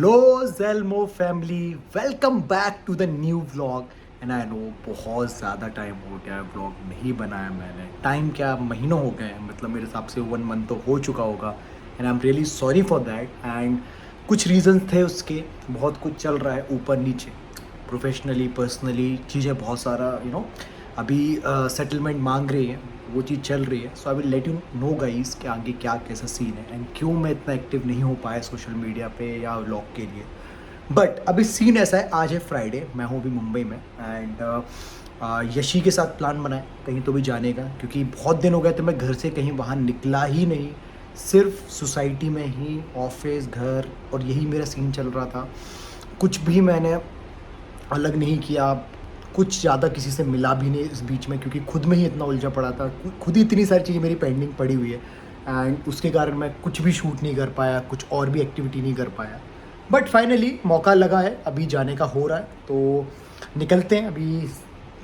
Hello ज़ेलमो family, welcome back to the new vlog. And I know बहुत ज़्यादा time हो गया है व्लॉग नहीं बनाया मैंने। टाइम क्या, महीनों हो गए हैं, मतलब मेरे हिसाब से 1 मंथ तो हो चुका होगा। And I am really sorry for that. And कुछ रीजंस थे उसके, बहुत कुछ चल रहा है ऊपर नीचे, प्रोफेशनली पर्सनली चीज़ें बहुत सारा अभी सेटलमेंट मांग रही है, वो चीज़ चल रही है। So I will let you know guys कि आगे क्या कैसा सीन है एंड क्यों मैं इतना एक्टिव नहीं हो पाया सोशल मीडिया पे या व्लॉग के लिए। बट अभी सीन ऐसा है, आज है फ्राइडे, मैं हूँ अभी मुंबई में। एंड यशी के साथ प्लान बनाए कहीं तो भी जाने का, क्योंकि बहुत दिन हो गए थे मैं घर से कहीं बाहर निकला ही नहीं। सिर्फ सोसाइटी में ही, ऑफिस, घर, और यही मेरा सीन चल रहा था। कुछ भी मैंने अलग नहीं किया, कुछ ज़्यादा किसी से मिला भी नहीं इस बीच में, क्योंकि खुद में ही इतना उलझा पड़ा था। खुद ही इतनी सारी चीज़ें मेरी पेंडिंग पड़ी हुई है एंड उसके कारण मैं कुछ भी शूट नहीं कर पाया, कुछ और भी एक्टिविटी नहीं कर पाया। बट फाइनली मौका लगा है, अभी जाने का हो रहा है तो निकलते हैं। अभी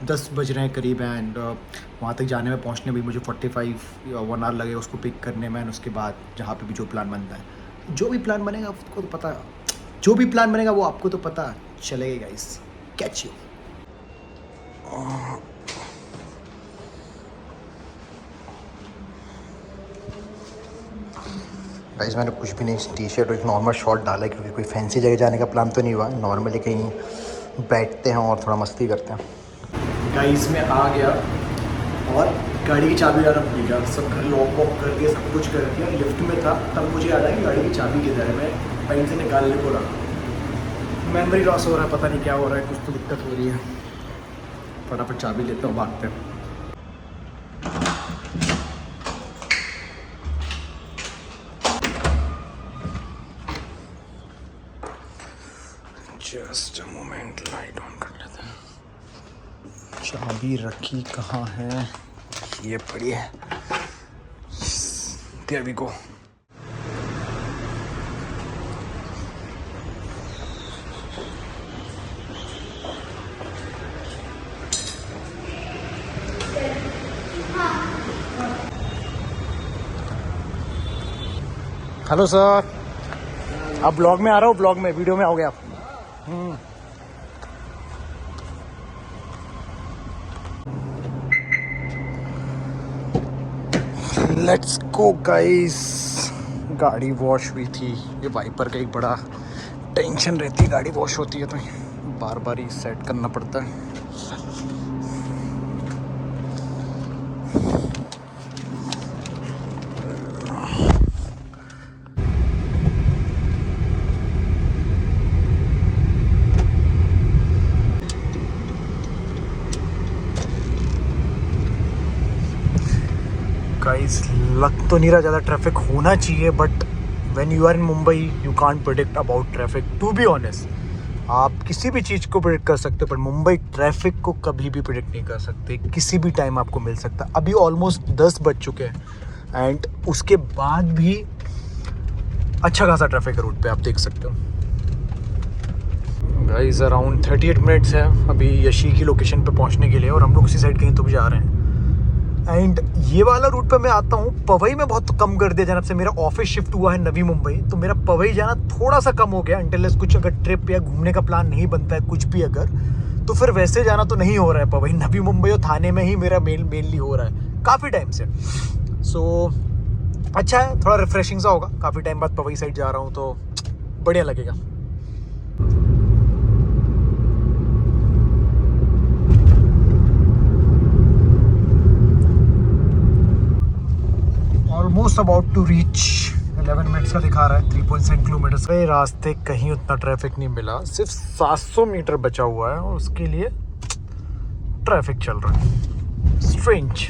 10 बज रहे हैं करीब एंड वहाँ तक जाने में, पहुँचने भी मुझे 45 या 1 आवर लगेगा उसको पिक करने में। एंड उसके बाद जहाँ पे भी जो प्लान बनता है, जो भी प्लान बनेगा आपको तो पता, जो भी प्लान बनेगा वो आपको तो पता चलेगा गाइस। Catch you. गाइस मैंने कुछ भी नहीं, टी शर्ट और एक नॉर्मल शॉर्ट डाला है, क्योंकि कोई फैंसी जगह जाने का प्लान तो नहीं हुआ। नॉर्मली कहीं बैठते हैं और थोड़ा मस्ती करते हैं। गाइस मैं आ गया और गाड़ी की चाबी लाना भूल गया। सब घर लॉक वॉक कर दिया, सब कुछ कर दिया। लिफ्ट में था तब मुझे याद आया कि गाड़ी की चाबी किधर है। मैं पैंट से निकालने को रहा, मेमोरी लॉस हो रहा है, पता नहीं क्या हो रहा है, कुछ तो दिक्कत हो रही है। फटाफट चाबी लेते हैं, भागते हैं। Just a moment, light on कर लेते हैं। चाबी रखी कहाँ है? ये पड़ी है। There we go. Hello sir, आप ब्लॉग में आ रहे हो? ब्लॉग में, वीडियो में आओगे आप? Let's go guys. गाड़ी वॉश हुई थी, ये वाइपर का एक बड़ा टेंशन रहती है, गाड़ी वॉश होती है तो बार बार ही सेट करना पड़ता है। गाइस लग तो नहीं रहा ज़्यादा ट्रैफिक होना चाहिए, but when you are in Mumbai you can't predict about traffic. To be honest, आप किसी भी चीज़ को प्रेडिक्ट कर सकते हो, पर मुंबई ट्रैफिक को कभी भी प्रेडिक्ट नहीं कर सकते। किसी भी टाइम आपको मिल सकता है। अभी ऑलमोस्ट 10 बज चुके हैं एंड उसके बाद भी अच्छा खासा ट्रैफिक है रोड पे, आप देख सकते हो। गाइस अराउंड 38 मिनट्स है अभी यशी की लोकेशन पे पहुंचने के लिए, और हम लोग उसी साइड कहीं तो भी जा रहे हैं। एंड ये वाला रूट पे मैं आता हूँ। पवई में बहुत कम कर दिया, जब से मेरा ऑफिस शिफ्ट हुआ है नवी मुंबई, तो मेरा पवई जाना थोड़ा सा कम हो गया। अनटिल कुछ अगर ट्रिप या घूमने का प्लान नहीं बनता है कुछ भी अगर, तो फिर वैसे जाना तो नहीं हो रहा है पवई। नवी मुंबई और थाने में ही मेरा मेनली हो रहा है काफ़ी टाइम से। सो अच्छा है, थोड़ा रिफ्रेशिंग सा होगा। काफ़ी टाइम बाद पवई साइड जा रहा हूँ तो बढ़िया लगेगा। Almost about to reach, 11 minutes का दिखा रहा है, 3.7 किलोमीटर्स। रास्ते कहीं उतना ट्रैफिक नहीं मिला, सिर्फ 700 मीटर बचा हुआ है और उसके लिए ट्रैफिक चल रहा है। Strange.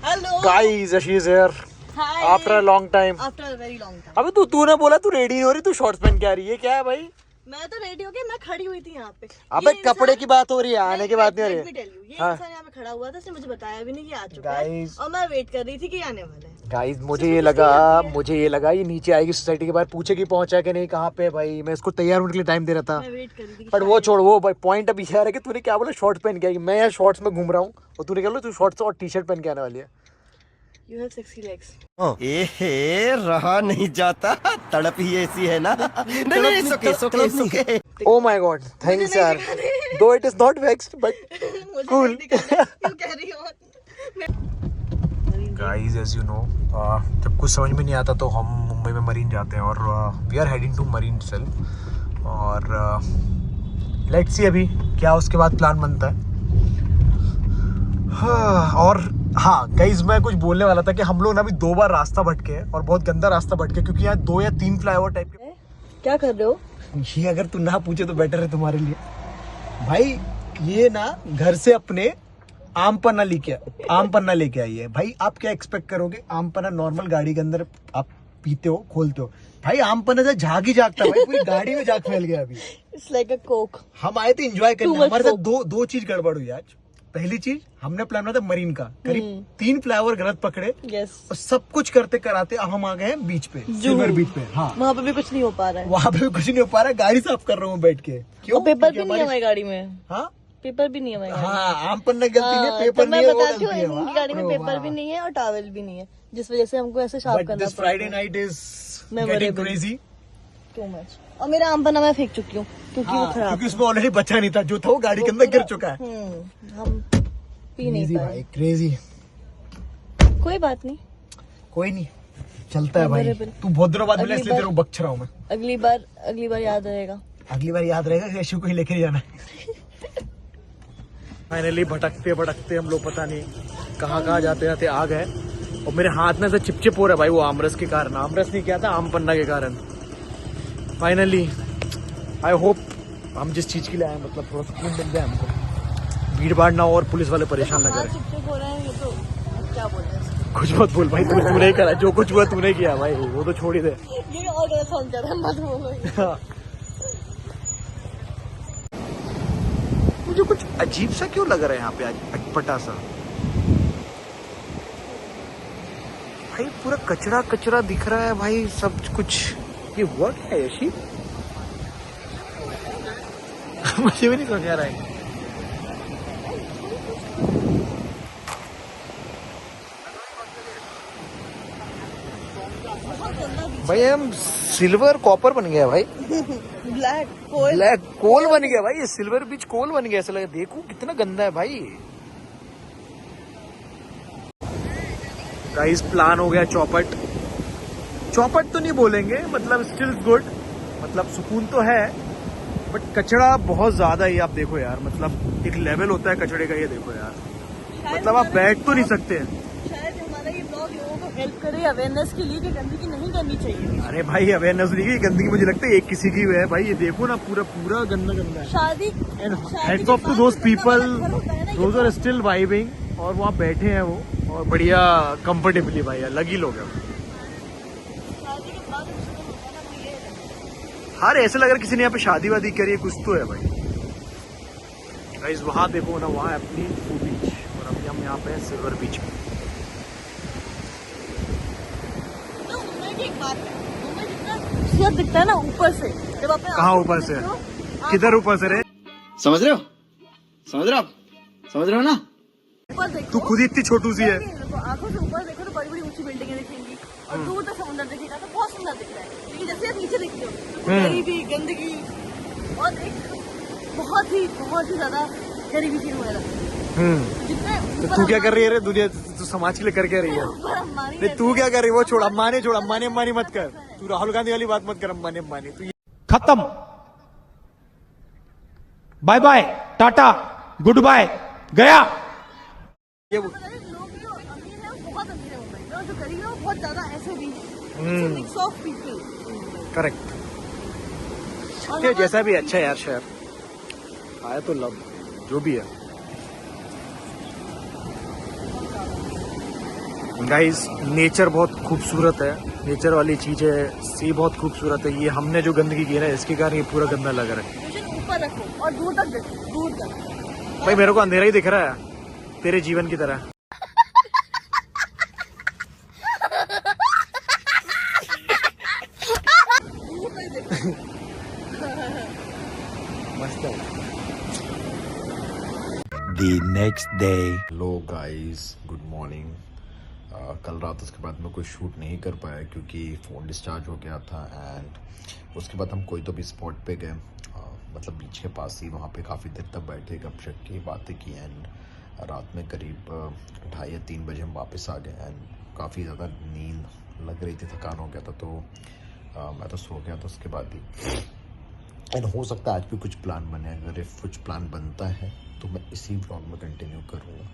Hello guys, she is here after a long time. After a very long time. अबे तूने बोला तू रेडी नहीं हो रही, तू शॉर्ट्स पहन के आ रही है, क्या है भाई? मैं तो रेडी हो गई, मैं खड़ी हुई थी यहाँ पे। अबे कपड़े की बात हो रही है, आने की बात नहीं हो रही है। ये इंसान यहाँ पे खड़ा हुआ था, उसने मुझे बताया भी नहीं कि आ चुका है, Guys. और मैं वेट कर रही थी कि आने वाला है। गाइस मुझे ये लगा ये नीचे आएगी सोसाइटी के बाहर, पूछे कि पहुंचा कि नहीं, कहाँ पे भाई। मैं इसको तैयार होने के लिए टाइम दे रहा था, मैं वेट कर रही थी। बट वो छोड़, वो भाई पॉइंट अभी यार है कि तूने क्या बोला शॉर्ट्स पहन के आई। मैं यहाँ शॉर्ट्स में घूम रहा हूँ और तूने क्या बोला तू शॉर्ट्स और टी शर्ट पहन के आने वाली है। You have sexy legs. ए रहा नहीं जाता, तड़प ही ऐसी है ना। नहीं सुके Oh my God, thanks यार. Though it is not vexed, but मुझे Cool. नहीं दिखाना, क्यों कह रही हो? guys, as you know, जब कुछ समझ में नहीं आता तो हम मुंबई में मरीन जाते हैं और we are heading to marine itself और let's see अभी क्या उसके बाद प्लान बनता है. और हाँ गाइज, मैं कुछ बोलने वाला था कि हम लोग ना अभी 2 बार रास्ता भटके हैं और बहुत गंदा रास्ता भटके, क्योंकि यहाँ 2 या 3 फ्लाईओवर टाइप के. क्या कर रहे हो? ये अगर तू ना पूछे तो बेटर है तुम्हारे लिए भाई. ये ना घर से अपने आम पन्ना लेके आई है भाई. आप क्या एक्सपेक्ट करोगे? आम पन्ना नॉर्मल गाड़ी के अंदर आप पीते हो, खोलते हो भाई. आम पन्ना से झाग ही जागता भाई, पूरी गाड़ी में झाग फैल गया अभी. It's like a coke. हम आए थे एंजॉय करने, Too much हमारे साथ coke. दो चीज गड़बड़ हुई आज. पहली चीज, हमने प्लान बनाया था मरीन का, करीब 3 फ्लाईओवर गलत पकड़े Yes. और सब कुछ करते कराते अब हम आ गए हैं बीच पे, सिल्वर बीच पे. हाँ, वहाँ पे भी कुछ नहीं हो पा रहा है. वहाँ पे भी कुछ नहीं हो पा रहा है. गाड़ी साफ कर रहा हूँ बैठ के. क्यों? और पेपर क्योंकि भी नहीं है हमारी- हमारी गाड़ी में. हाँ पेपर भी नहीं है हमारी गाड़ी में. हाँ, आम पन्ना गलती नहीं, हाँ, पेपर तो मैं नहीं है, वो बताती हूँ, गलती है. इनकी गाड़ी में पेपर भी नहीं है और टॉवल भी नहीं है, जिस वजह से हमको ऐसे शार्प बट करना this Friday night is Memorable. Getting crazy. Too much. और मेरा आम पन्ना मैं फेंक चुकी हूँ क्योंकि वो खराब. क्योंकि उसमें ऑलरेडी बचा नहीं था, जो था वो गाड़ी के अंदर गिर चुका है. हम पी नहीं Crazy पाए. भाई, क्रेजी. कोई बात नहीं. कोई नहीं, चलता है भाई. Memorable. तू बहुत दिनों बाद मिला अगली इसलिए बार- तेरे को बख्श रहा हूँ मैं. अगली बार याद रहेगा. अगली बार याद रहेगा कि यशु को ही लेके जाना है. फाइनली भटकते हम लोग पता नहीं कहाँ जाते आ गए और मेरे हाथ में से चिपचिप हो रहा है भाई, वो आमरस के कारण. आमरस नहीं किया था, आम पन्ना के कारण. फाइनली आई होप हम जिस चीज के लिए आए मतलब थोड़ा सुकून मिल जाए हमको, भीड़ भाड़ ना हो और पुलिस वाले परेशान ना करें. चिपचिप हो रहा है ये तो. अब क्या बोल रहे हैं? कुछ मत बोल भाई, तूने ही करा, जो कुछ हुआ तूने किया भाई, वो तो छोड़ ही दे. ये और गलत साउंड कर रहा है, मत बोलो. मुझे कुछ अजीब सा क्यों लग रहा है यहाँ पे आज, अटपटा सा भाई. पूरा कचरा कचरा दिख रहा है भाई, सब कुछ. ये हुआ क्या है यशी? मुझे भी नहीं समझ आ रहा है. भाई हम सिल्वर कॉपर बन गया भाई. ब्लैक कोल. ब्लैक कोल बन गया भाई, ये सिल्वर बीच कोल बन गया ऐसा लगा. देखो कितना गंदा है भाई. गाइस प्लान हो गया चौपट तो नहीं बोलेंगे, मतलब स्टिल गुड, मतलब सुकून तो है, बट कचरा बहुत ज्यादा ही. आप देखो यार, मतलब एक लेवल होता है कचड़े का, ये देखो यार, मतलब आप बैठ तो नहीं सकते. शायद हमारा ये ब्लॉग लोगों को हेल्प करे अवेयरनेस के लिए कि गंदगी नहीं करनी चाहिए. अरे भाई अवेयरनेस नहीं है, गंदगी मुझे लगता है एक किसी की है भाई. ये देखो ना, पूरा गंदा है. शादी hats off to those people, those are still vibing, और वहाँ बैठे हैं वो और बढ़िया कंफर्टेबली भाई, अलग ही लोग हैं. शादी के बाद होता है ना वो ये. हर ऐसे लग रहा है किसी ने यहाँ पे शादी वादी करी है, कुछ तो है भाई. गाइस वहाँ देखो ना, वहाँ अपनी बीच, और अभी हम यहाँ पे हैं सिल्वर बीच में. तो मुंबई की एक बात है, मुंबई जितना खूबसूरत दिखता है ना ऊपर से, जब आप कहाँ ऊपर से? किधर ऊपर से रे? समझ रहे हो ना? ऊपर देखो, तू खुद ही इतनी छोटू सी है. देखो, आंखों से ऊपर देखो तो बड़ी बड़ी ऊंची बिल्डिंगें दिखेंगी और दूर तक समुद्र दिखेगा तो बहुत सुंदर दिख रहा है. लेकिन जैसे आप नीचे देखते हो तो गरीबी, गंदगी और एक बहुत ही ज्यादा गरीबी फील हो रहा है. जितने तो तू क्या कर रही है रे दुनिया, तू समाज के लिए कर क्या रही है? ऊपर अंबानी नहीं तू क्या कर रही है, वो छोड़, अम्बानी मत कर. तू राहुल गांधी वाली बात मत कर, अम्बानी. तू खत्म. Bye bye, tata, goodbye, गया. ये लोग जो अमीर है वो बहुत अमीर है मुंबई में, और जो गरीब है वो बहुत ज्यादा ऐसे भी है. Mix of people. करेक्ट. ये जैसा भी अच्छा है यार शहर, आया तो लव जो भी है. गाइस नेचर बहुत खूबसूरत है, नेचर वाली चीजें सी बहुत खूबसूरत है. ये हमने जो गंदगी की है ना, इसके कारण ये पूरा गंदा लग रहा है. विजन ऊपर रखो और दूर तक देखो, दूर तक. भाई मेरे को अंधेरा ही दिख रहा है तेरे जीवन की तरह. मस्त है. The next day. Hello guys, good morning. कल रात उसके बाद मैं कोई शूट नहीं कर पाया क्योंकि फ़ोन डिस्चार्ज हो गया था। एंड उसके बाद हम कोई तो भी स्पॉट पे गए, मतलब बीच के पास ही, वहाँ पे काफ़ी देर तक बैठे, गपशप की, बातें की। एंड रात में करीब 2:30 या 3 बजे हम वापस आ गए। एंड काफ़ी ज़्यादा नींद लग रही थी, थकान हो गया था, तो मैं तो सो गया था उसके बाद ही। एंड हो सकता है आज भी कुछ प्लान बने, अगर इफ कुछ प्लान बनता है तो मैं इसी ब्लॉग में कंटिन्यू करूँगा।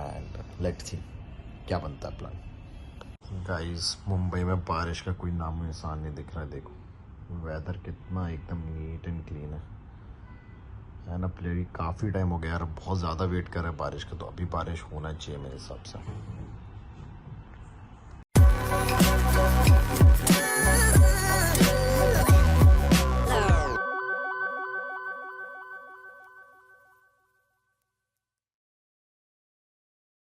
एंड लेट्स सी क्या बनता है प्लान। गाइस, मुंबई में बारिश का कोई नामो निशान नहीं दिख रहा है। देखो वेदर कितना एकदम नीट एंड क्लीन है ना। प्लेयर काफ़ी टाइम हो गया यार, बहुत ज़्यादा वेट कर रहा है बारिश का, तो अभी बारिश होना चाहिए मेरे हिसाब से।